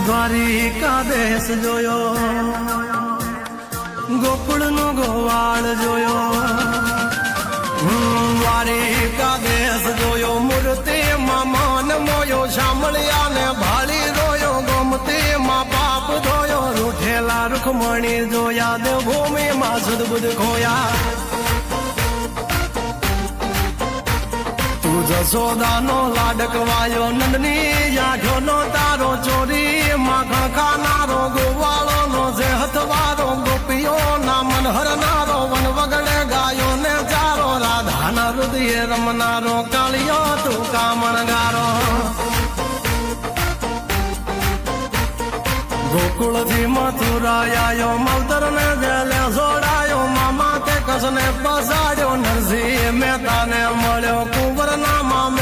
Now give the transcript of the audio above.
દ્વારિકા દેશ જોયો, ગોકુળનો ગોવાળ જોયો, દ્વારિકા દેશ જોયો, મૂર્તિમાં મન મોયો, શામળિયા ને ભાળી જોયો, ગોમતીમાં પાપ ધોયો, રૂઠેલા રૂખમણી જોયા, દેવભૂમિમાં સદબુદ્ધ ખોયા. તું જશોદાનો લાડકવાયો, નંદની આંખોનો તારો, ચોરી માખણ ખાનારો, ગોવાળોનો જે હથવારો, ગોપીઓના મન હરનારો, વન વગડે ગાયો ને ચારો, રાધાના હૃદયે રમનારો, કાળિયો તું કામણગારો. ગોકુળથી મથુરા આયો, માવતર ને જેલે જોડાયો, મામા તે કસને બસાડ્યો, નરસિંહ મહેતાને મળ્યો, કુંવરના મામા